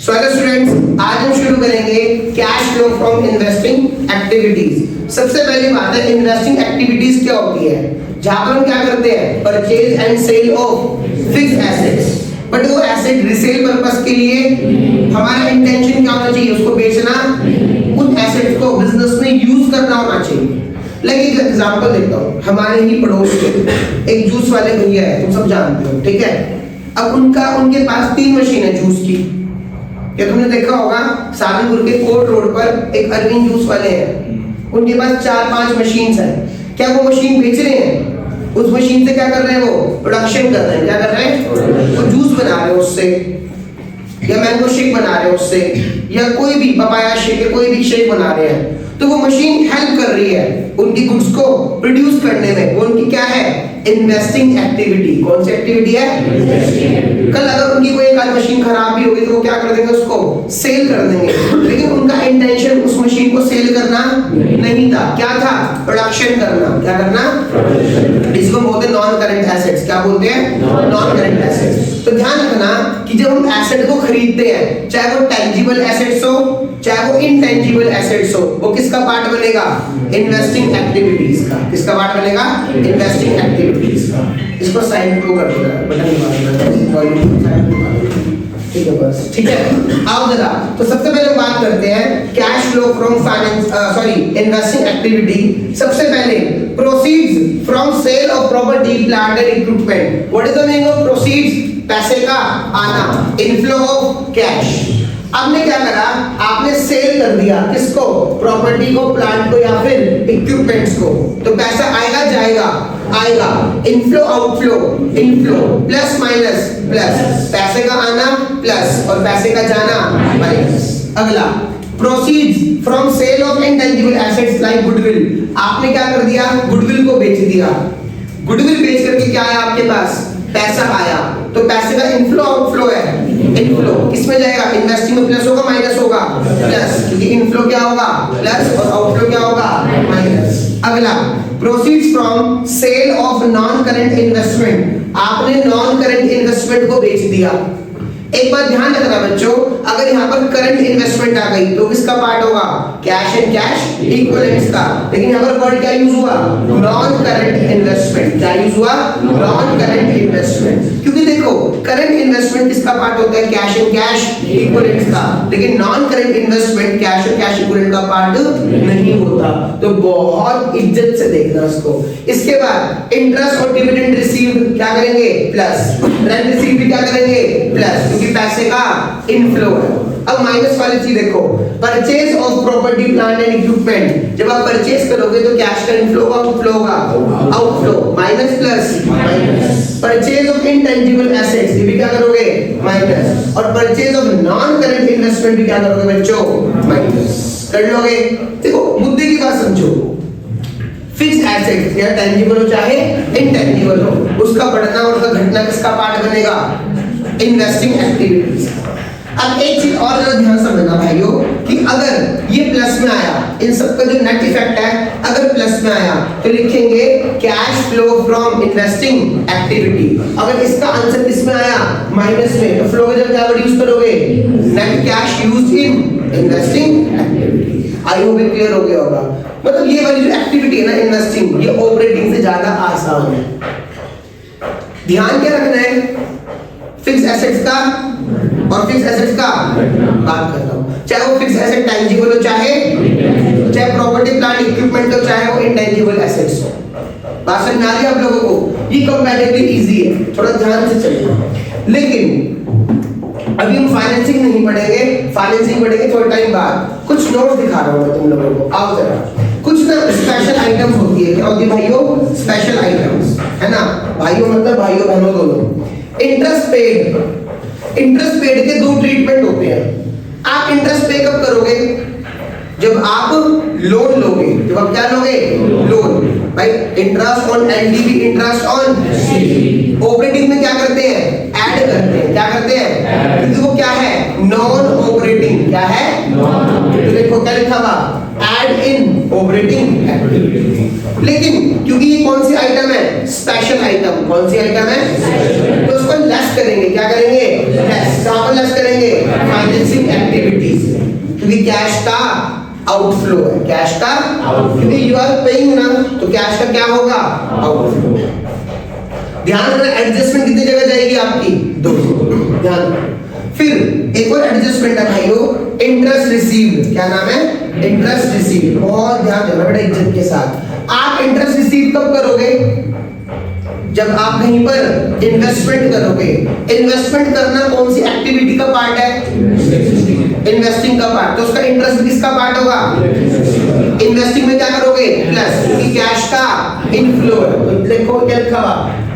So hello students, आज हम शुरू करेंगे cash flow from investing activities. सबसे पहली बात है, इन्वेस्टिंग एक्टिविटीज क्या होती है, जहां पर हम क्या करते हैं, purchase and sale of fixed assets. But वो एसेट रीसेल पर्पस के लिए हमारा इंटेंशन क्या होना चाहिए, उसको बेचना, उन एसेट्स को बिजनेस में यूज करना होना चाहिए। लाइक एक एग्जांपल देता हूँ, हमारे ही पड़ोस के एक जूस वाले भैया है, तुम सब जानते हो, ठीक है। अब उनके पास 3 मशीन है जूस की। क्या तुमने देखा होगा, सहारनपुर के कोर्ट रोड पर एक अरविंद जूस वाले हैं, उनके पास 4-5 मशीन है। क्या वो मशीन बेच रहे हैं? उस मशीन से क्या कर रहे हैं, वो प्रोडक्शन कर रहे हैं। क्या कर रहे हैं? वो जूस बना रहे हैं उससे, या मैंगो शेक बना रहे हैं उससे, या कोई भी पपाया शेक, कोई भी शेक बना रहे हैं। तो वो मशीन हेल्प कर रही है उनकी गुड्स को प्रोड्यूस करने में। वो उनकी क्या है, इन्वेस्टिंग एक्टिविटी। कौन सी एक्टिविटी है? कल अगर उनकी कोई एक मशीन खराब भी होगी तो वो क्या कर देंगे, उसको सेल कर देंगे। लेकिन उनका इंटेंशन उस मशीन को सेल करना नहीं था, क्या था, प्रोडक्शन करना। क्या करना? इसको बोलते हैं नॉन करंट एसेट्स। क्या बोलते हैं? Non current assets. तो ध्यान रखना कि जब हम एसेट को खरीदते हैं, चाहे वो टेंजिबल एसेट्स हो, चाहे वो इनटेंजिबल एसेट्स हो, वो किसका पार्ट बनेगा, इन्वेस्टिंग एक्टिविटीज का। किसका पार्ट बनेगा, इन्वेस्टिंग एक्टिविटीज का। इसको साइड को कर दो, बटन ठीक है, बस ठीक है। आओ जरा, तो सबसे पहले बात करते हैं cash flow from investing activity. सबसे पहले proceeds from sale of property, plant and equipment. What is the meaning of proceeds? पैसे का आना, इनफ्लो ऑफ कैश। आपने क्या करा, आपने सेल कर दिया, किसको, प्रॉपर्टी को, प्लांट को, या फिर इक्विपमेंट्स को। तो पैसा आएगा जाएगा, आएगा। Inflow outflow, inflow plus minus plus, पैसे का आना प्लस और पैसे का जाना माइनस। अगला, proceeds from sale of intangible assets like goodwill. आपने क्या कर दिया, गुडविल को बेच दिया। गुडविल बेच करके क्या आया आपके पास, पैसा आया। तो पैसे का इनफ्लो आउटफ्लो है, इनफ्लो किसमें जाएगा, इन्वेस्टिंग में प्लस होगा माइनस होगा, प्लस, क्योंकि इनफ्लो क्या होगा, प्लस, और आउटफ्लो क्या होगा, माइनस। अगला, proceeds from sale of non current investment. आपने नॉन करंट इन्वेस्टमेंट को बेच दिया। एक बात ध्यान रखना बच्चों, अगर यहाँ पर करंट इन्वेस्टमेंट आ गई तो किसका पार्ट होगा, कैश एंड कैश इक्विवेलेंट्स का। लेकिन यहाँ पर वर्ड क्या यूज हुआ, नॉन करंट इन्वेस्टमेंट। क्या यूज हुआ, नॉन करंट इन्वेस्टमेंट। क्योंकि देखो, करंट इन्वेस्टमेंट किसका पार्ट होता है, कैश एंड कैश इक्विवेलेंट्स का। लेकिन नॉन करंट इन्वेस्टमेंट कैश और कैश इक्विवेलेंट का पार्ट नहीं होता। तो बहुत इज्जत से देखना इसको। इसके बाद इंटरेस्ट और डिविडेंड रिसीव्ड क्या करेंगे, प्लस। रेंट रिसीव्ड क्या करेंगे, प्लस, क्योंकि पैसे का इनफ्लो है। अब माइनस वाली चीज देखो, purchase of property, plant and equipment. जब आप परचेज करोगे तो कैश का इनफ्लो होगा, आउटफ्लो होगा, outflow, minus plus minus. Purchase of intangible assets, ये भी क्या करोगे, माइनस। और purchase of non current investment भी क्या करोगे बच्चों, माइनस। कर लोगे। देखो मुद्दे की बात समझो, फिक्स्ड एसेट या टेंजिबल हो चाहे इनटेंजिबल हो, उसका बढ़ना और उसका घटना किसका पार्ट बनेगा, इन्वेस्टिंग एक्टिविटीज। अब एक चीज और जरा ध्यान समझना भाइयों, कि अगर ये प्लस में आया, इन सबका जो नेट इफेक्ट है, अगर प्लस में आया तो लिखेंगे cash flow from investing activity. अगर इसका आंसर किसमें आया, माइनस में, तो फ्लो का जब क्या वर्ड यूज करोगे, net cash used in investing activity. I hope clear हो गया होगा। मतलब ये वाली जो एक्टिविटी है ना, इन्वेस्टिंग, ये ऑपरेटिंग से ज्यादा आसान है। ध्यान क्या रखना है, फिक्स एसेट्स का और फिक्स एसेट्स का बात कर रहा हूं। चाहे वो फिक्स एसेट टेंजिबल हो, चाहे प्रॉपर्टी, प्लांट, इक्विपमेंट हो, चाहे वो इनटेंजिबल एसेट्स हो। बात समझ आ रही है आप लोगों को? ये कंपैरेटिवली इजी है, थोड़ा ध्यान से चलिए। लेकिन अभी हम फाइनेंसिंग नहीं पढ़ेंगे, फाइनेंसिंग पढ़ेंगे थोड़ा टाइम बाद। कुछ नोट्स दिखा रहा हूं मैं तुम लोगों को, आओ जरा। कुछ ना स्पेशल आइटम्स होती है, क्या होती है भाइयों, स्पेशल आइटम्स, है ना। भाइयों मतलब भाइयों बहनों दोनों। इंटरेस्ट पेड, इंटरेस्ट पेड के 2 ट्रीटमेंट होते हैं। आप इंटरेस्ट पे कब करोगे, जब आप लोन लोगे। जब आप क्या लोगे, लोन। भाई interest on LDV, interest on operating में क्या करते हैं, ऐड करते हैं। क्या करते हैं, क्योंकि वो क्या है, नॉन ऑपरेटिंग। क्या है, तो देखो क्या लिखा हुआ, ऐड इन ऑपरेटिंग एक्टिविटी। लेकिन क्योंकि ये कौन सी आइटम है, स्पेशल आइटम। कौन सी आइटम है, तो उसको लेस करेंगे। क्या करेंगे, लेस। कहां पर लेस करेंगे, फाइनेंसिंग ये कैश का आउटफ्लो है, कैश का क्योंकि यू आर पेइंग ना, तो कैश का क्या होगा, आउटफ्लो। ध्यान रखना एडजस्टमेंट कितनी जगह जाएगी आपकी, 2, ध्यान रखना। फिर एक और एडजस्टमेंट है भाइयों, इंटरेस्ट रिसीव्ड। क्या नाम है, इंटरेस्ट रिसीव्ड। बहुत ध्यान देना बेटा इज्जत के साथ। आप इंटरेस्ट रिसीव कब करोगे, जब आप कहीं पर इन्वेस्टमेंट करोगे। इन्वेस्टमेंट करना कौन सी एक्टिविटी का पार्ट है, इन्वेस्टिंग का पार्ट, तो उसका इंटरेस्ट किसका पार्ट होगा, इन्वेस्टिंग में क्या करोगे, प्लस, क्योंकि कैश का इनफ्लो है। तो देखो क्या लिखा हुआ,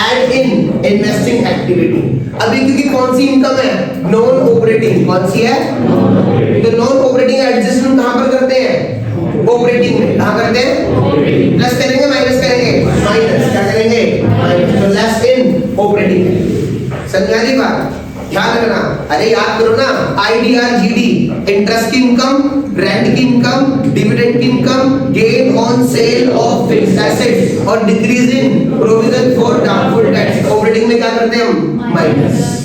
ऐड इन इन्वेस्टिंग एक्टिविटी। अभी क्योंकि कौन सी इनकम है, नॉन ऑपरेटिंग, कौन सी है, तो नॉन ऑपरेटिंग एडजस्टमेंट कहां पर करते हैं, ऑपरेटिंग में। कहां करते हैं, प्लस करेंगे माइनस करेंगे, माइनस, क्या करेंगे, माइनस, तो लेस इन ऑपरेटिंग। समझा रही बात, ध्यान रखना। अरे याद करो ना, आईडीआर जीडी, इंटरेस्ट की इनकम, रेंट की इनकम, डिविडेंड की इनकम, gain on sale of fixed assets और decrease in provision for doubtful debts. Operating में क्या करते हैं हम, माइनस।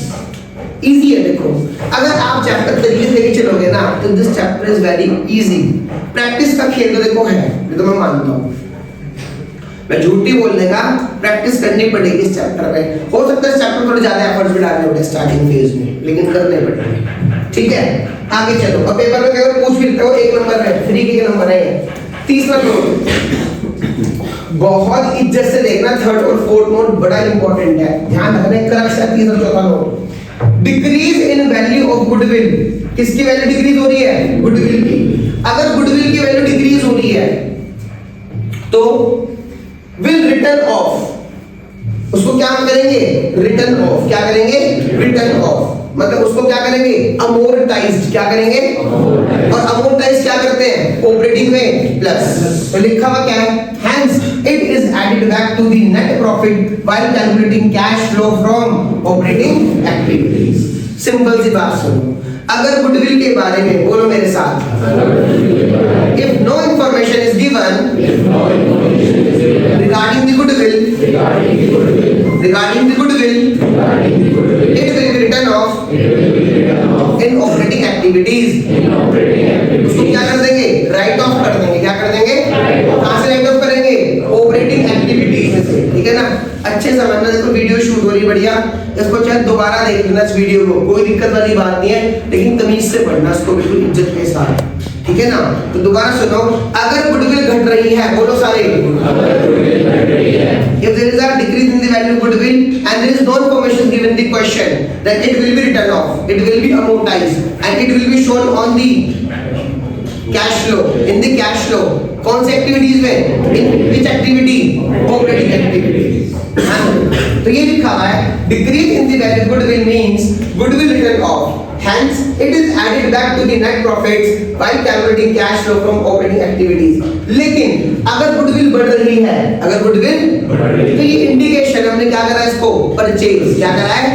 इजी है। देखो अगर आप चैप्टर तरीके से लेके चलोगे ना, तो this chapter is very easy. Practice का खेल तो देखो है, ये तो मैं मानता हूँ, मैं झूठ नहीं बोलने का, प्रैक्टिस करनी पड़ेगी इस चैप्टर में। हो सकता है इस चैप्टर थोड़े ज्यादा एफर्ट्स भी डालने पड़े स्टार्टिंग फेज में, लेकिन करने पड़ेंगे, ठीक है। आगे चलो, अब पेपर में अगर पूछ भी लेते हो, 1 नंबर है, फ्री के नंबर है। तीसरा नोट बहुत इज्जत से देखना, थर्ड और फोर्थ नोट बड़ा इंपॉर्टेंट है, ध्यान रखना। करेक्शन तीसरा चौथा note, decrease in value of goodwill. किसकी वैल्यू डिक्रीज हो रही है, गुडविल की। अगर गुडविल की वैल्यू डिक्रीज हो रही है तो विल रिटर्न ऑफ, उसको क्या करेंगे, रिटर्न ऑफ। क्या करेंगे, रिटर्न ऑफ, मतलब उसको क्या करेंगे, अमोर्टाइज्ड। क्या करेंगे, और अमोर्टाइज क्या करते हैं, ऑपरेटिंग में प्लस। तो लिखा हुआ क्या है, hence it is added back to the net profit while calculating cash flow from operating activities। Simple सी बात सुनो, अगर गुडविल के बारे में बोलो मेरे साथ, if no information is given regarding the goodwill, it will be written off in operating activities। उसको क्या कर देंगे, राइट ऑफ कर देंगे। क्या कर देंगे, कहां से राइट ऑफ करेंगे, ऑपरेटिंग एक्टिविटीज में से, ठीक है ना। अच्छे समझना, देखो वीडियो शूट हो रही बढ़िया, इसको चाहे दोबारा देख लेना इस वीडियो को, कोई दिक्कत वाली बात नहीं है, लेकिन तमीज से पढ़ना इसको, बिल्कुल इज्जत के साथ, ठीक है ना। तो दोबारा सुनो, अगर गुडविल घट रही है, बोलो सारे, if there is a decrease in the value of goodwill and there is no information given in the question, then it will be written off, it will be amortized and it will be shown on the cash flow, in the cash flow। कौन सी activities में, in which activity, operating activities। तो ये लिखा हुआ है, decrease in the value of goodwill means goodwill written off, hence it is added back to the net profits while calculating cash flow from operating activities। लेकिन अगर goodwill बढ़ रही है, अगर गुडविल तो ये इंडिकेशन, हमने क्या करा इसको, परचेज। क्या करा है,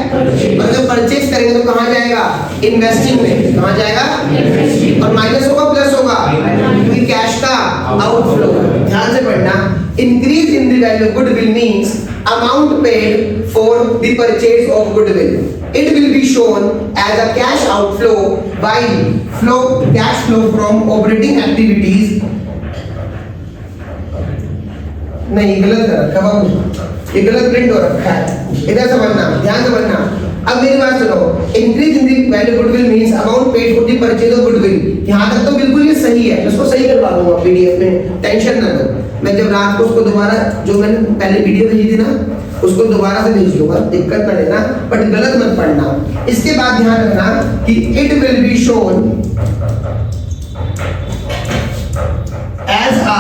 और जब परचेज करेंगे तो कहां जाएगा, इन्वेस्टिंग में। कहां जाएगा, और माइनस होगा प्लस होगा, क्योंकि कैश का आउटफ्लो। ध्यान से पढ़ना, increase in the value of goodwill means amount paid for the purchase of goodwill, it will be shown as a cash outflow while cash flow from operating activities। नहीं गलत कर रखा है, ये गलत प्रिंट हो रखा है, इधर समझना, ध्यान से पढ़ना। अब मेरी बात सुनो, increase in the value goodwill means amount paid for the purchase of goodwill. यहां तक तो बिल्कुल ये सही है, इसको सही करवा दूंगा पीडीएफ में, टेंशन ना लो। मैं जब रात को उसको दोबारा, जो मैंने पहले वीडियो भेजी थी ना, उसको दोबारा से भेज दूंगा, दिक्कत ना लेना, बट गलत मत पढ़ना। इसके बाद ध्यान रखना कि it will be shown as a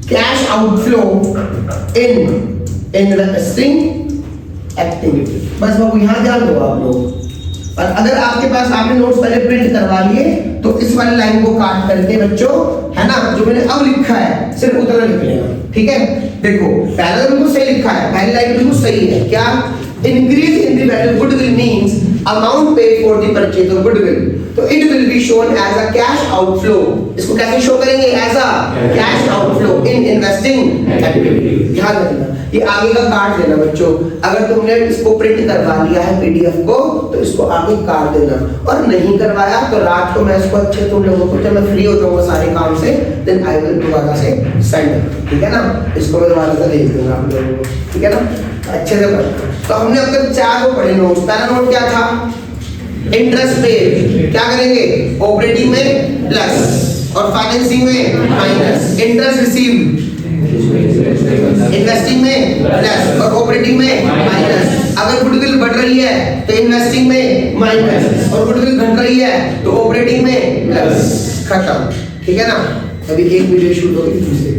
cash outflow in investing activity. बस बाबू यहाँ ध्यान दो आप लोग। और अगर आपके पास आपने नोट्स पहले प्रिंट करवा लिए तो इस वाली लाइन को काट करके बच्चों, है ना, जो मैंने अब लिखा है सिर्फ उतना लिख लेना, ठीक है। देखो पहला बिल्कुल सही लिखा है, पहली लाइन बिल्कुल सही है। क्या, increase in the value goodwill means amount paid for the purchase of goodwill. तो it will be shown as a cash outflow. इसको कैसे शो करेंगे? As a cash outflow in investing activity. ध्यान रखना, ये आगे का काट देना बच्चों। अगर तुमने इसको प्रिंट करवा लिया है पीडीएफ को तो इसको आगे काट देना, और नहीं करवाया तो रात को मैं इसको अच्छे तुम लोगों को, जब मैं फ्री हो जाऊंगा सारे काम से, देन आई विल दोबारा से सेंड। ठीक है ना, इसको मैं दोबारा से भेज दूंगा आप लोगों को। ठीक है ना, अच्छे से पढ़ो। तो हमने अब तक 4 को पढ़े नोट्स। पहला नोट क्या था? Interest paid. क्या करेंगे? ऑपरेटिंग में प्लस और फाइनेंसिंग में माइनस। इंटरेस्ट रिसीव्ड इन्वेस्टिंग में प्लस और ऑपरेटिंग में माइनस। अगर गुडविल बढ़ रही है तो इन्वेस्टिंग में माइनस, और गुडविल घट रही है तो ऑपरेटिंग में प्लस। खत्म। ठीक है ना, अभी एक वीडियो शूट होगी दूसरे